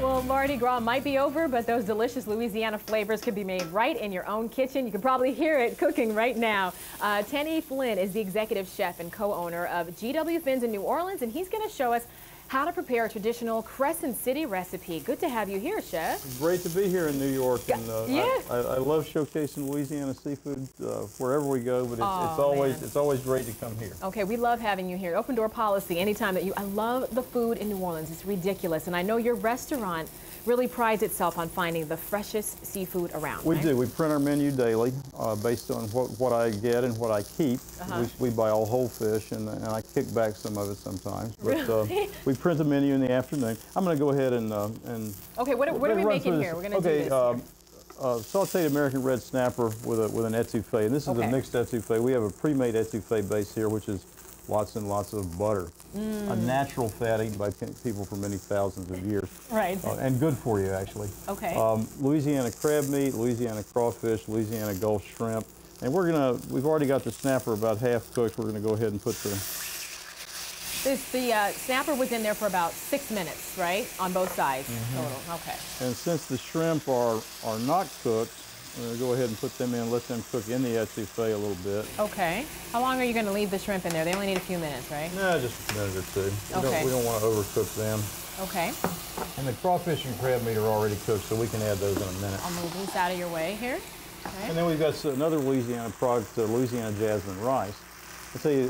Well, Mardi Gras might be over, but those delicious Louisiana flavors can be made right in your own kitchen. You can probably hear it cooking right now. Tenny Flynn is the executive chef and co-owner of GW Finn's in New Orleans, and he's going to show us how to prepare a traditional Crescent City recipe. Good to have you here, Chef. Great to be here in New York. And, yes. I love showcasing Louisiana seafood wherever we go, but it's always great to come here. Okay, we love having you here. Open door policy anytime that you. I love the food in New Orleans. It's ridiculous, and I know your restaurant really prides itself on finding the freshest seafood around. We do. We print our menu daily based on what I get and what I keep. We buy all whole fish, and I kick back some of it sometimes. But really? we print the menu in the afternoon. I'm going to go ahead and okay, what are we making here? We're going to do this. Sauteed American red snapper with an etouffee, and this is a mixed etouffee. We have a pre-made etouffee base here, which is lots and lots of butter. A natural fat eaten by people for many thousands of years. Right. And good for you, actually. Okay. Louisiana crab meat, Louisiana crawfish, Louisiana Gulf shrimp. And we've already got the snapper about half cooked. We're gonna go ahead and put the... The snapper was in there for about 6 minutes, right? On both sides total. Okay. And since the shrimp are not cooked, I'm going to go ahead and put them in, let them cook in the etouffee a little bit. Okay. How long are you going to leave the shrimp in there? They only need a few minutes, right? No, just a minute or two. Okay. We don't want to overcook them. Okay. And the crawfish and crab meat are already cooked, so we can add those in a minute. I'll move these out of your way here. Okay. And then we've got another Louisiana product, Louisiana jasmine rice. I tell you,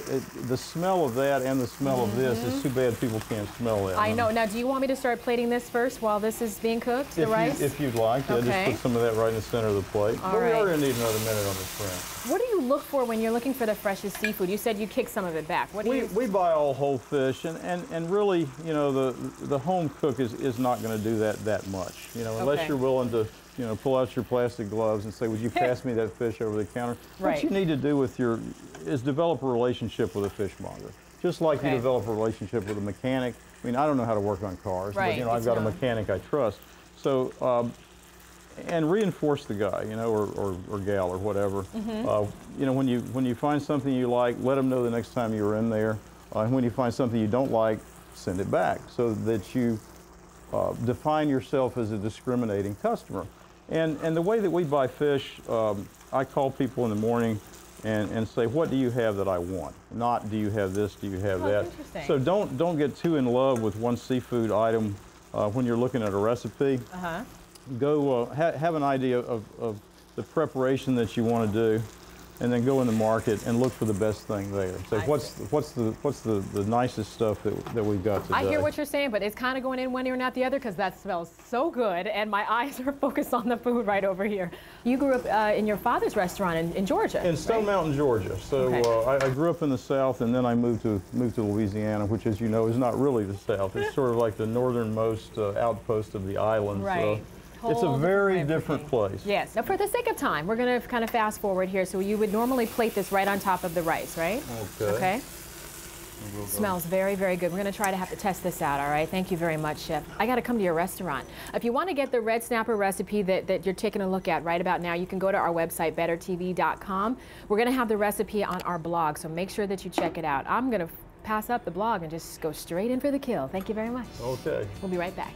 the smell of that and the smell of this is too bad people can't smell that. I know. Now, do you want me to start plating this first while this is being cooked, the rice? If you'd like, just put some of that right in the center of the plate. All but right. we are going to need another minute on the shrimp. What do you look for when you're looking for the freshest seafood? You said you kick some of it back. What do you... We buy all whole fish, and really, you know, the home cook is not going to do that much. You know, unless you're willing to, you know, pull out your plastic gloves and say, would you pass me that fish over the counter? Right. What you need to do is develop a relationship with a fishmonger. Just like you develop a relationship with a mechanic. I mean, I don't know how to work on cars, but, you know, I've got a mechanic I trust. So, and reinforce the guy, you know, or gal or whatever. You know, when you find something you like, let them know the next time you're in there. And when you find something you don't like, send it back so that you define yourself as a discriminating customer. And the way that we buy fish, I call people in the morning and say, what do you have that I want? Not, do you have this, do you have that? So don't get too in love with one seafood item when you're looking at a recipe. Go have an idea of the preparation that you want to do, and then go in the market and look for the best thing there. So what's the nicest stuff that we've got today? I hear what you're saying, but it's kind of going in one ear and out the other because that smells so good, and my eyes are focused on the food right over here. You grew up in your father's restaurant in Georgia. In Stone Mountain, Georgia. So I grew up in the South, and then I moved to Louisiana, which, as you know, is not really the South. It's sort of like the northernmost outpost of the island. Right. It's a very different place. Yes. Now, for the sake of time, we're going to kind of fast forward here. So you would normally plate this right on top of the rice, right? Okay. Okay. Smells very, very good. We're going to try to have to test this out, all right? Thank you very much, Chef. I got to come to your restaurant. If you want to get the red snapper recipe that you're taking a look at right about now, you can go to our website, bettertv.com. We're going to have the recipe on our blog, so make sure that you check it out. I'm going to pass up the blog and just go straight in for the kill. Thank you very much. Okay. We'll be right back.